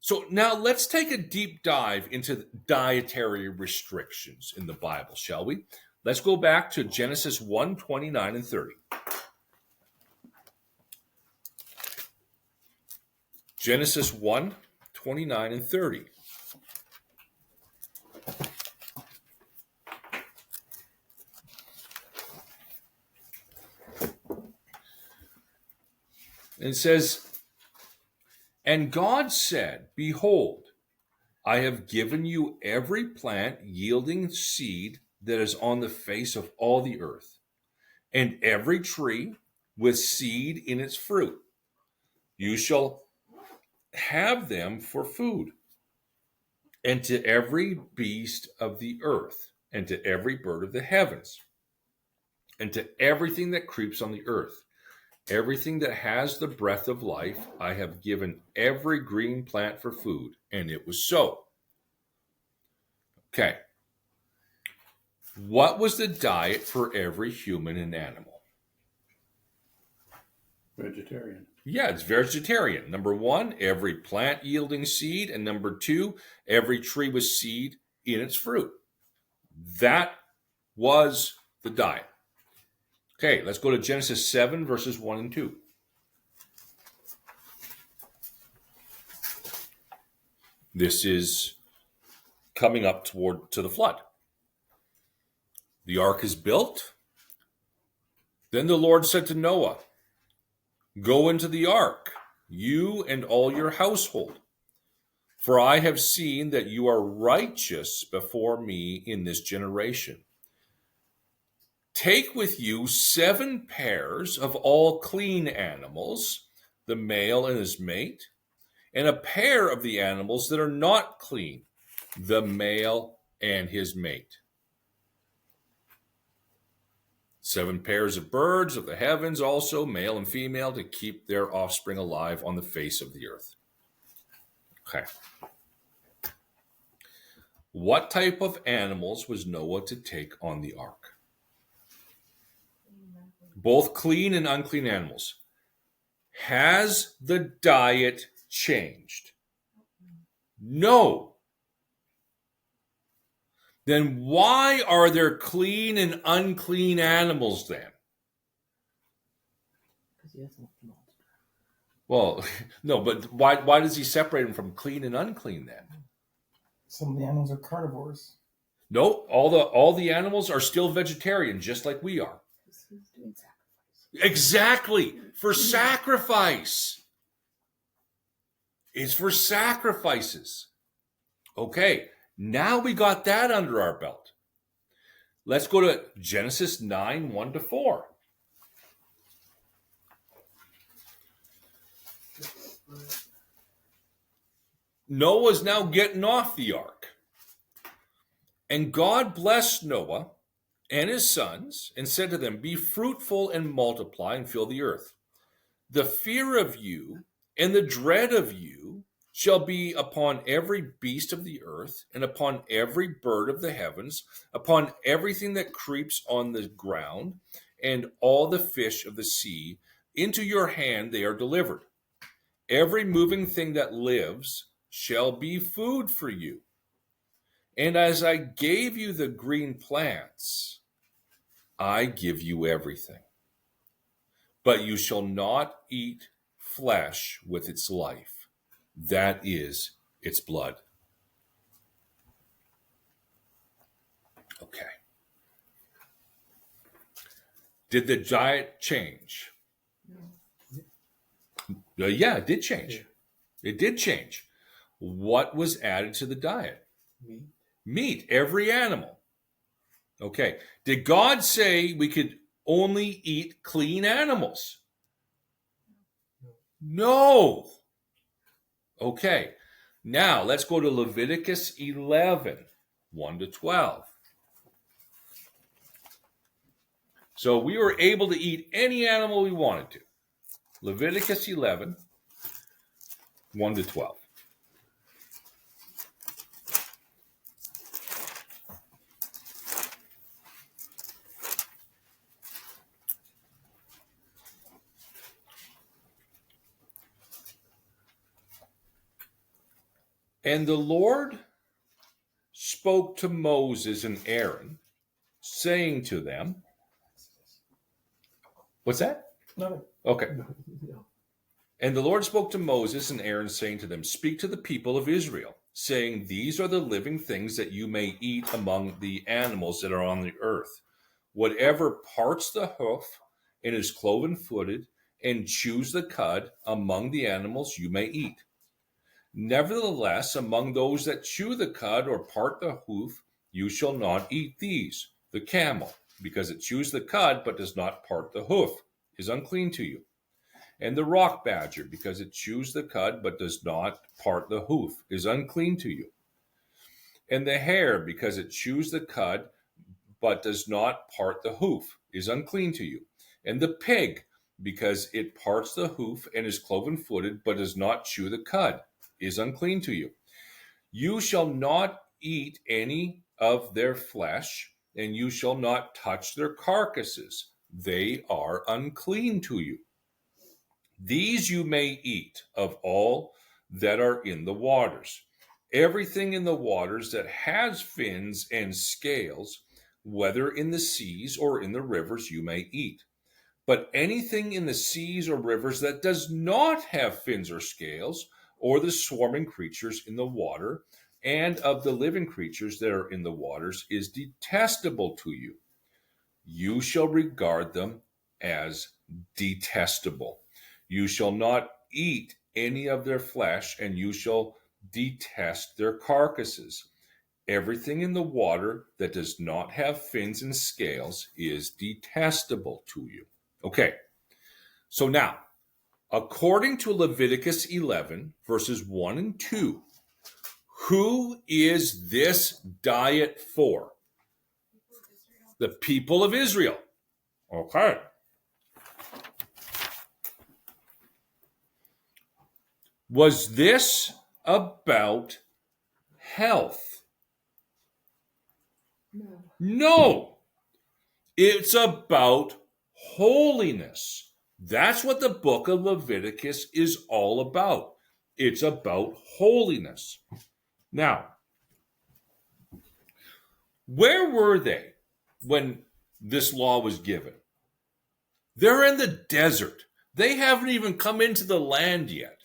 So now let's take a deep dive into dietary restrictions in the Bible, shall we? Let's go back to Genesis 1, 29 and 30. Genesis 1, 29 and 30. And it says, "And God said, Behold, I have given you every plant yielding seed that is on the face of all the earth, and every tree with seed in its fruit. You shall have them for food, and to every beast of the earth, and to every bird of the heavens, and to everything that creeps on the earth. Everything that has the breath of life, I have given every green plant for food." And it was so. Okay. What was the diet for every human and animal? Vegetarian. Yeah, it's vegetarian. Number one, every plant yielding seed. And number two, every tree with seed in its fruit. That was the diet. Okay, let's go to Genesis 7, verses 1 and 2. This is coming up to the flood. The ark is built. Then the Lord said to Noah, "Go into the ark, you and all your household, for I have seen that you are righteous before me in this generation. Take with you 7 pairs of all clean animals, the male and his mate, and a pair of the animals that are not clean, the male and his mate. 7 pairs of birds of the heavens also, male and female, to keep their offspring alive on the face of the earth." Okay. What type of animals was Noah to take on the ark? Both clean and unclean animals. Has the diet changed? No. Then why are there clean and unclean animals then? Well, no, but why does he separate them from clean and unclean then? Some of the animals are carnivores. No, all the animals are still vegetarian, just like we are. Exactly, for sacrifice. It's for sacrifices. Okay, now we got that under our belt. Let's go to Genesis 9, 1 to 4. Noah's now getting off the ark. "And God blessed Noah and his sons and said to them, Be fruitful and multiply and fill the earth. The fear of you and the dread of you shall be upon every beast of the earth and upon every bird of the heavens, upon everything that creeps on the ground, and all the fish of the sea. Into your hand they are delivered. Every moving thing that lives shall be food for you. And as I gave you the green plants, I give you everything. But you shall not eat flesh with its life, that is its blood." Okay. Did the diet change? Yeah, it did change. Yeah. It did change. What was added to the diet? Meat. Meat, every animal. Okay. Did God say we could only eat clean animals? No. Okay. Now let's go to Leviticus 11, 1 to 12. So we were able to eat any animal we wanted to. Leviticus 11, 1 to 12. And the Lord spoke to Moses and Aaron, saying to them, what's that? No. Okay. And the Lord spoke to Moses and Aaron, saying to them, speak to the people of Israel, saying, these are the living things that you may eat among the animals that are on the earth. Whatever parts the hoof and is cloven-footed and chews the cud among the animals you may eat. Nevertheless, among those that chew the cud or part the hoof, you shall not eat these. The camel, because it chews the cud but does not part the hoof, is unclean to you. And the rock badger, because it chews the cud but does not part the hoof, is unclean to you. And the hare, because it chews the cud but does not part the hoof, is unclean to you. And the pig, because it parts the hoof and is cloven-footed but does not chew the cud, is unclean to you. You shall not eat any of their flesh, and you shall not touch their carcasses. They are unclean to you. These you may eat of all that are in the waters. Everything in the waters that has fins and scales, whether in the seas or in the rivers, you may eat. But anything in the seas or rivers that does not have fins or scales, or the swarming creatures in the water, and of the living creatures that are in the waters, is detestable to you. You shall regard them as detestable. You shall not eat any of their flesh, and you shall detest their carcasses. Everything in the water that does not have fins and scales is detestable to you. Okay, so now, according to Leviticus 11, verses 1 and 2, who is this diet for? The people of Israel. Okay. Was this about health? No. It's about holiness. That's what the book of Leviticus is all about. It's about holiness. Now, where were they when this law was given? They're in the desert. They haven't even come into the land yet.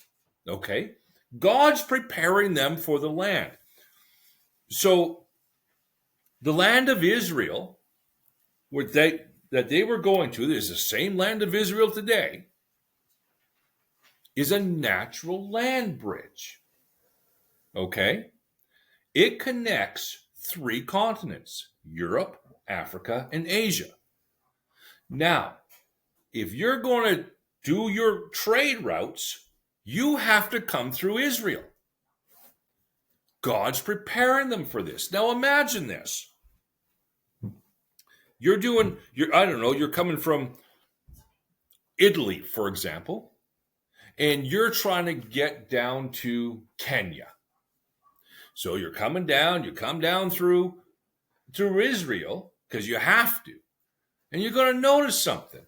Okay? God's preparing them for the land. So, the land of Israel, that they were going to, is the same land of Israel today, is a natural land bridge. Okay? It connects 3 continents, Europe, Africa, and Asia. Now, if you're going to do your trade routes, you have to come through Israel. God's preparing them for this. Now imagine this. You're coming from Italy, for example, and you're trying to get down to Kenya. So you come down through Israel, because you have to, and you're going to notice something.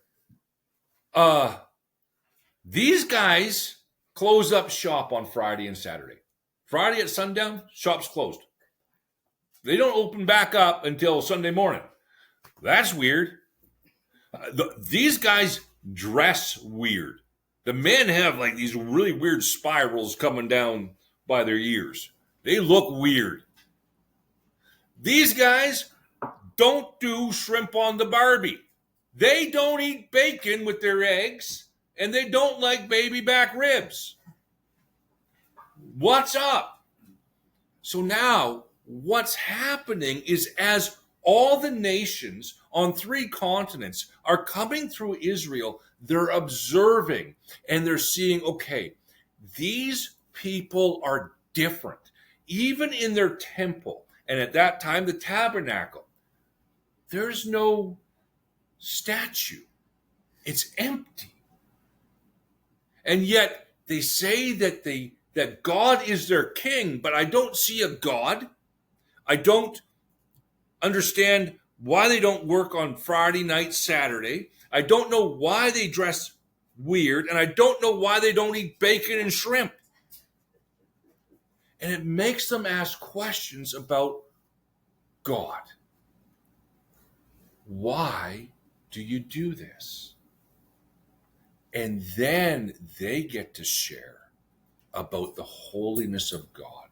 These guys close up shop on Friday and Saturday. Friday at sundown, shop's closed. They don't open back up until Sunday morning. That's weird. These guys dress weird. The men have like these really weird spirals coming down by their ears. They look weird. These guys don't do shrimp on the Barbie. They don't eat bacon with their eggs, and they don't like baby back ribs. What's up? So now, what's happening is as all the nations on 3 continents are coming through Israel, they're observing and they're seeing, okay, these people are different. Even in their temple, and at that time, the tabernacle, there's no statue. It's empty. And yet they say that God is their king, but I don't see a God. I don't understand why they don't work on Friday night, Saturday. I don't know why they dress weird, and I don't know why they don't eat bacon and shrimp. And it makes them ask questions about God. Why do you do this? And then they get to share about the holiness of God.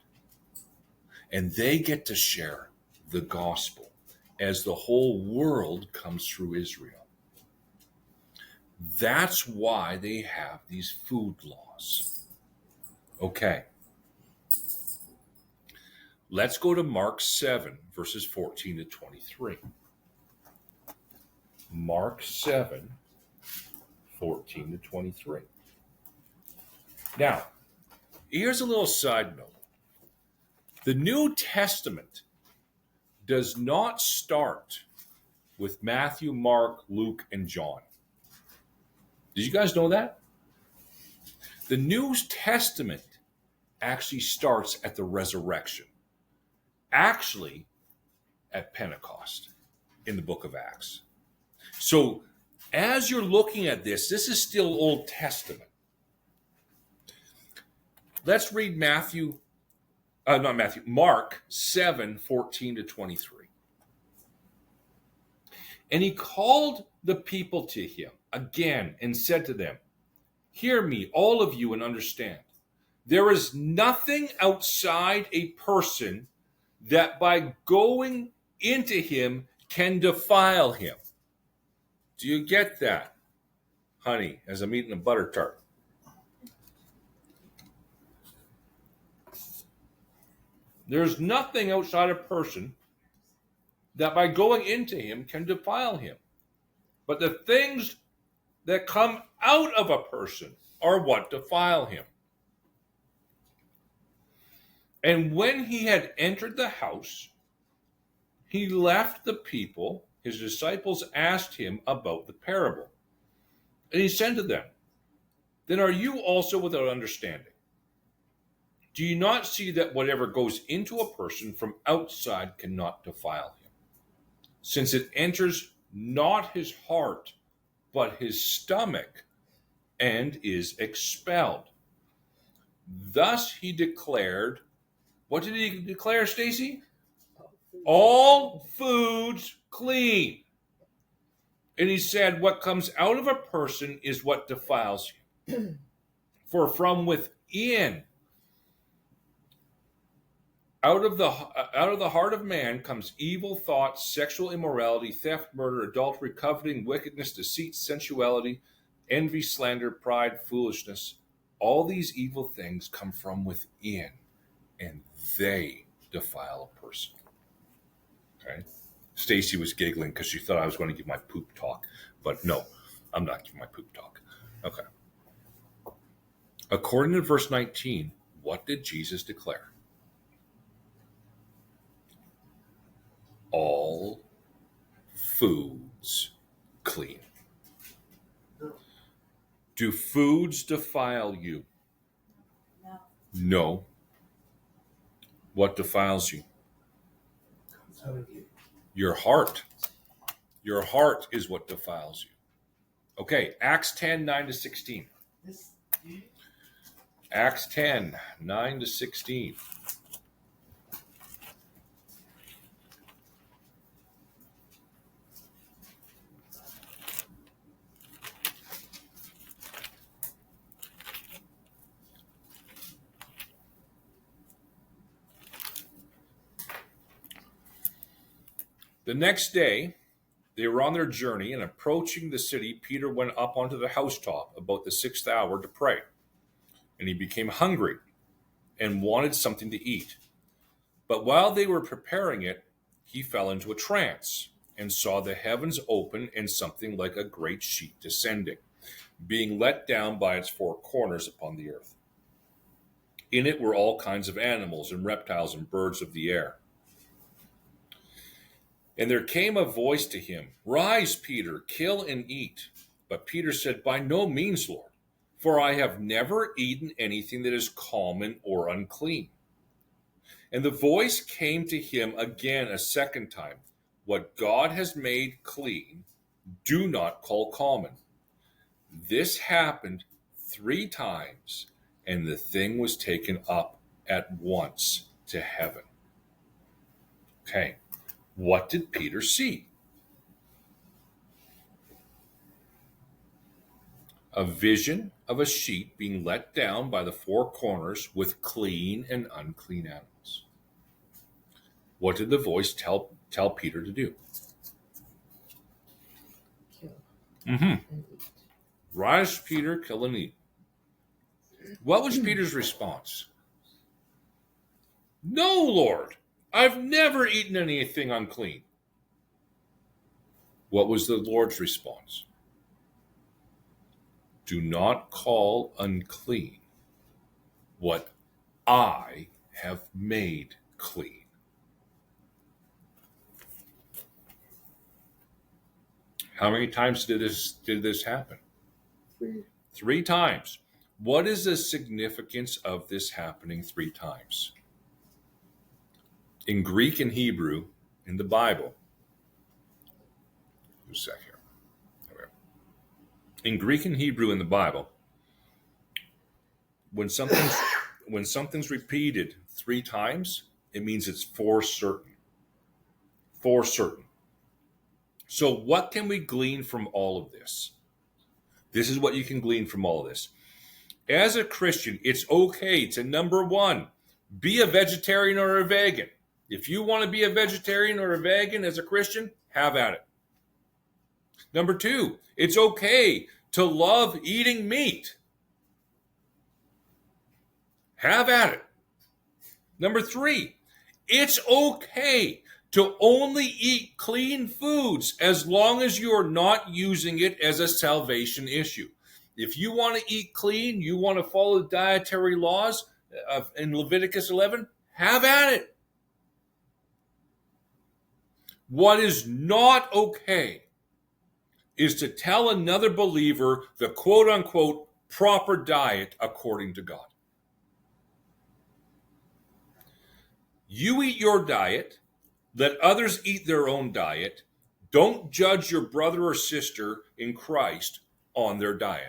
And they get to share the gospel as the whole world comes through Israel. That's why they have these food laws. Okay. Let's go to Mark 7, verses 14 to 23. Mark 7, 14 to 23. Now, here's a little side note. The New Testament does not start with Matthew, Mark, Luke, and John. Did you guys know that? The New Testament actually starts at the resurrection. Actually, at Pentecost in the book of Acts. So, as you're looking at this is still Old Testament. Let's read Mark 7, 14 to 23. And he called the people to him again and said to them, "Hear me, all of you, and understand. There is nothing outside a person that by going into him can defile him." Do you get that, honey, as I'm eating a butter tart? There's nothing outside a person that by going into him can defile him. But the things that come out of a person are what defile him. And when he had entered the house, he left the people. His disciples asked him about the parable. And he said to them, "Then are you also without understanding? Do you not see that whatever goes into a person from outside cannot defile him, since it enters not his heart, but his stomach, and is expelled?" Thus he declared, what did he declare, Stacy? All foods clean. And he said, what comes out of a person is what defiles him. For from within, out of the heart of man comes evil thoughts, sexual immorality, theft, murder, adultery, coveting, wickedness, deceit, sensuality, envy, slander, pride, foolishness. All these evil things come from within, and they defile a person. Okay? Stacy was giggling because she thought I was going to give my poop talk. But no, I'm not giving my poop talk. Okay. According to verse 19, what did Jesus declare? All foods clean. Do foods defile you? No. What defiles you? Your heart. Your heart is what defiles you. Okay, Acts 10, 9 to 16. Acts 10, 9 to 16. The next day, they were on their journey, and approaching the city, Peter went up onto the housetop about the 6th hour to pray. And he became hungry and wanted something to eat. But while they were preparing it, he fell into a trance and saw the heavens open and something like a great sheet descending, being let down by its four corners upon the earth. In it were all kinds of animals and reptiles and birds of the air. And there came a voice to him, "Rise, Peter, kill and eat." But Peter said, "By no means, Lord, for I have never eaten anything that is common or unclean." And the voice came to him again a second time, "What God has made clean, do not call common." This happened 3 times, and the thing was taken up at once to heaven. Okay, what did Peter see? A vision of a sheet being let down by the four corners with clean and unclean animals. What did the voice tell Peter to do? Kill Mm-hmm. and eat. Rise, Peter, kill and eat. What was Peter's response? No, Lord, I've never eaten anything unclean. What was the Lord's response? Do not call unclean what I have made clean. How many times did this happen? 3. 3 times. What is the significance of this happening 3 times? In Greek and Hebrew, in the Bible, a sec here. There we go. In Greek and Hebrew in the Bible, when something's repeated 3 times, it means it's for certain. For certain. So what can we glean from all of this? This is what you can glean from all of this. As a Christian, it's okay to, number 1, be a vegetarian or a vegan. If you want to be a vegetarian or a vegan as a Christian, have at it. Number 2, it's okay to love eating meat. Have at it. Number 3, it's okay to only eat clean foods as long as you are not using it as a salvation issue. If you want to eat clean, you want to follow the dietary laws in Leviticus 11, have at it. What is not okay is to tell another believer the quote-unquote proper diet according to God. You eat your diet. Let others eat their own diet. Don't judge your brother or sister in Christ on their diet.